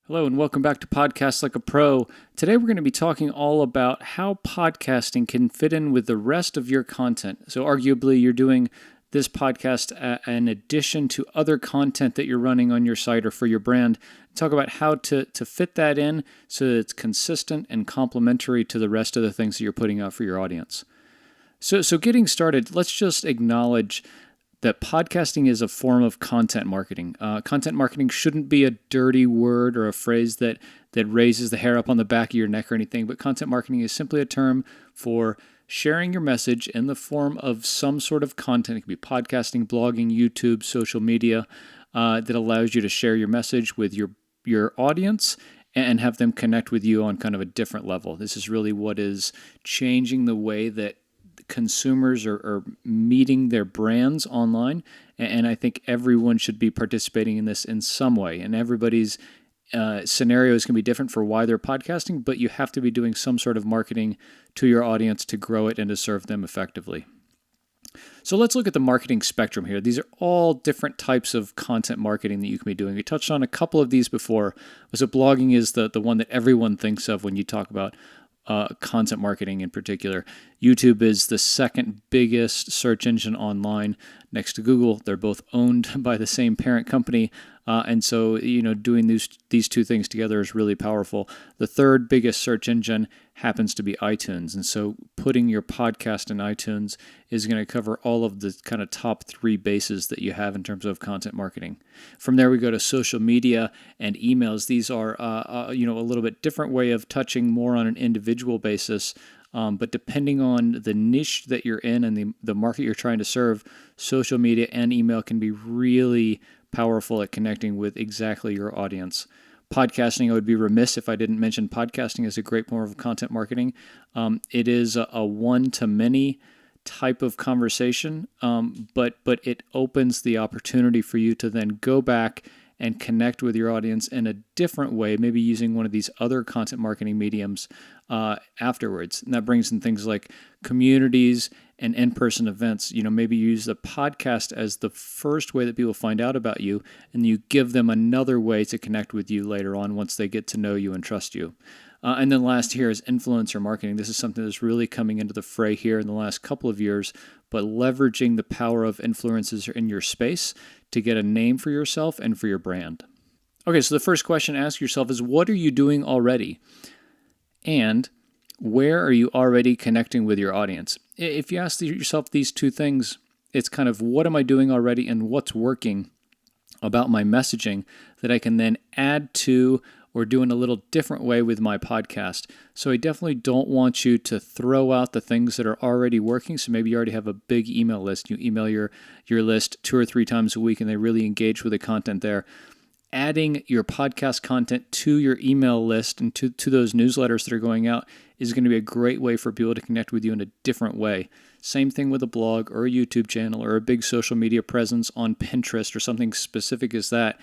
Hello and welcome back to Podcast Like a Pro. Today we're going to be talking all about how podcasting can fit in with the rest of your content. So arguably you're doing this podcast in addition to other content that you're running on your site or for your brand. Talk about how to fit that in so that it's consistent and complementary to the rest of the things that you're putting out for your audience. So getting started, let's just acknowledge that podcasting is a form of content marketing. Content marketing shouldn't be a dirty word or a phrase that raises the hair up on the back of your neck or anything, but content marketing is simply a term for sharing your message in the form of some sort of content. It could be podcasting, blogging, YouTube, social media, that allows you to share your message with your audience and have them connect with you on kind of a different level. This is really what is changing the way that consumers are meeting their brands online, and I think everyone should be participating in this in some way. And everybody's scenarios can be different for why they're podcasting, but you have to be doing some sort of marketing to your audience to grow it and to serve them effectively. So let's look at the marketing spectrum here. These are all different types of content marketing that you can be doing. We touched on a couple of these before. So blogging is the one that everyone thinks of when you talk about content marketing in particular. YouTube is the second biggest search engine online next to Google. They're both owned by the same parent company. And so, doing these two things together is really powerful. The third biggest search engine happens to be iTunes. And so putting your podcast in iTunes is going to cover all of the kind of top three bases that you have in terms of content marketing. From there, we go to social media and emails. These are, a little bit different way of touching more on an individual basis. But depending on the niche that you're in and the market you're trying to serve, social media and email can be really powerful at connecting with exactly your audience. Podcasting, I would be remiss if I didn't mention podcasting is a great form of content marketing. It is a one-to-many type of conversation, but it opens the opportunity for you to then go back and connect with your audience in a different way, maybe using one of these other content marketing mediums afterwards. And that brings in things like communities and in-person events. Maybe use the podcast as the first way that people find out about you, and you give them another way to connect with you later on once they get to know you and trust you. And then last here is influencer marketing. This is something that's really coming into the fray here in the last couple of years, but leveraging the power of influencers in your space to get a name for yourself and for your brand. Okay, so the first question to ask yourself is, what are you doing already? And where are you already connecting with your audience? If you ask yourself these two things, it's kind of what am I doing already and what's working about my messaging that I can then add to or do in a little different way with my podcast. So I definitely don't want you to throw out the things that are already working. So maybe you already have a big email list. You email your list 2 or 3 times a week and they really engage with the content there. Adding your podcast content to your email list and to those newsletters that are going out is going to be a great way for people to connect with you in a different way. Same thing with a blog or a YouTube channel or a big social media presence on Pinterest or something specific as that.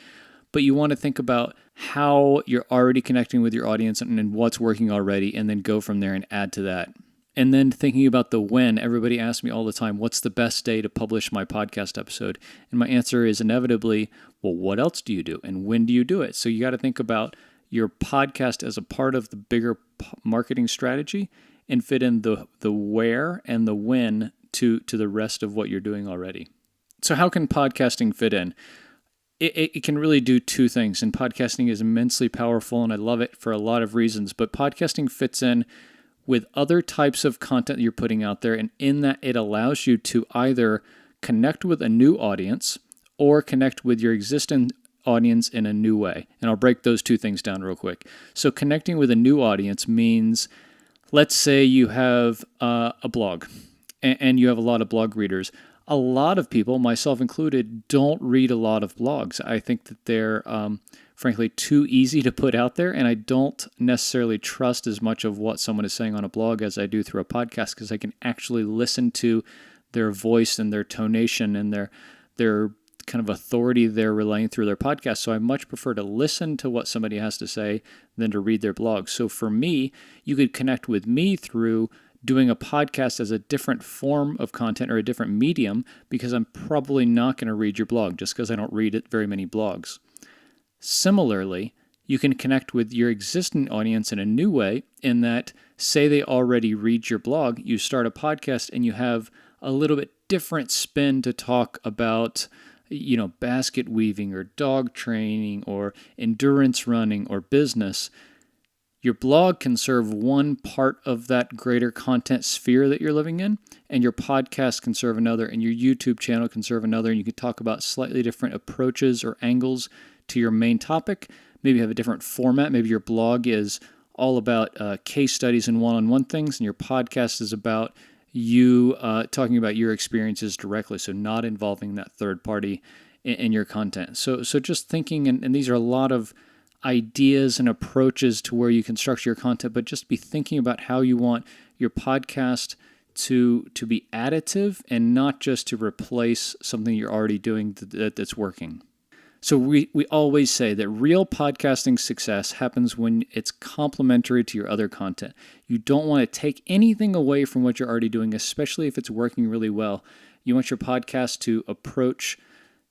But you want to think about how you're already connecting with your audience and what's working already, and then go from there and add to that. And then thinking about the when. Everybody asks me all the time, what's the best day to publish my podcast episode? And my answer is inevitably, well, what else do you do? And when do you do it? So you got to think about your podcast as a part of the bigger marketing strategy and fit in the where and the when to the rest of what you're doing already. So how can podcasting fit in? It can really do two things, and podcasting is immensely powerful, and I love it for a lot of reasons, but podcasting fits in with other types of content you're putting out there, and in that it allows you to either connect with a new audience or connect with your existing audience in a new way. And I'll break those two things down real quick. So connecting with a new audience means, let's say you have a blog, and you have a lot of blog readers. A lot of people, myself included, don't read a lot of blogs. I think that they're, frankly, too easy to put out there, and I don't necessarily trust as much of what someone is saying on a blog as I do through a podcast, because I can actually listen to their voice and their tonation and their kind of authority they're relaying through their podcast. So I much prefer to listen to what somebody has to say than to read their blog. So for me, you could connect with me through doing a podcast as a different form of content or a different medium, because I'm probably not going to read your blog just because I don't read very many blogs. Similarly, You can connect with your existing audience in a new way in that, say they already read your blog, you start a podcast and you have a little bit different spin to talk about, basket weaving or dog training or endurance running or business. Your blog can serve one part of that greater content sphere that you're living in, and your podcast can serve another, and your YouTube channel can serve another, and you can talk about slightly different approaches or angles to your main topic. Maybe you have a different format. Maybe your blog is all about case studies and one-on-one things, and your podcast is about you talking about your experiences directly, so not involving that third party in your content. So just thinking, and these are a lot of ideas and approaches to where you can structure your content, but just be thinking about how you want your podcast to be additive and not just to replace something you're already doing that's working. So we always say that real podcasting success happens when it's complementary to your other content. You don't want to take anything away from what you're already doing, especially if it's working really well. You want your podcast to approach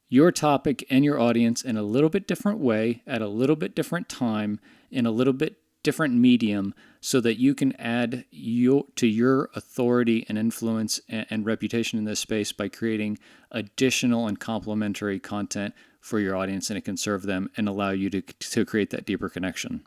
your topic and your audience in a little bit different way, at a little bit different time, in a little bit different medium, so that you can add to your authority and influence and reputation in this space by creating additional and complementary content for your audience, and it can serve them and allow you to create that deeper connection.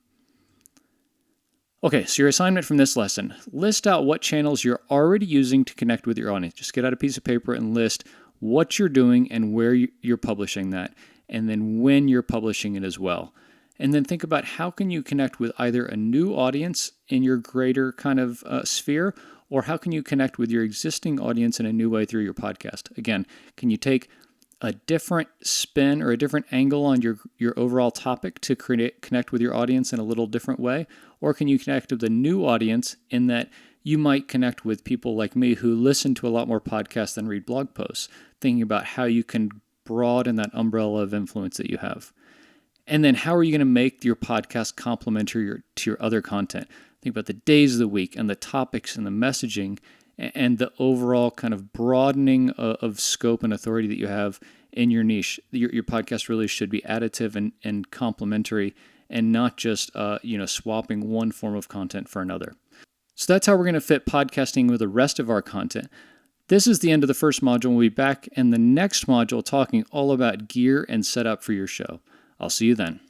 Okay, so your assignment from this lesson, list out what channels you're already using to connect with your audience. Just get out a piece of paper and list what you're doing and where you're publishing that, and then when you're publishing it as well. And then think about how can you connect with either a new audience in your greater kind of sphere, or how can you connect with your existing audience in a new way through your podcast? Again, can you take a different spin or a different angle on your overall topic to connect with your audience in a little different way? Or can you connect with a new audience in that you might connect with people like me who listen to a lot more podcasts than read blog posts, thinking about how you can broaden that umbrella of influence that you have. And then how are you going to make your podcast complementary to your other content? Think about the days of the week and the topics and the messaging and the overall kind of broadening of scope and authority that you have in your niche. Your podcast really should be additive and complementary, and not just swapping one form of content for another. So that's how we're going to fit podcasting with the rest of our content. This is the end of the first module. We'll be back in the next module talking all about gear and setup for your show. I'll see you then.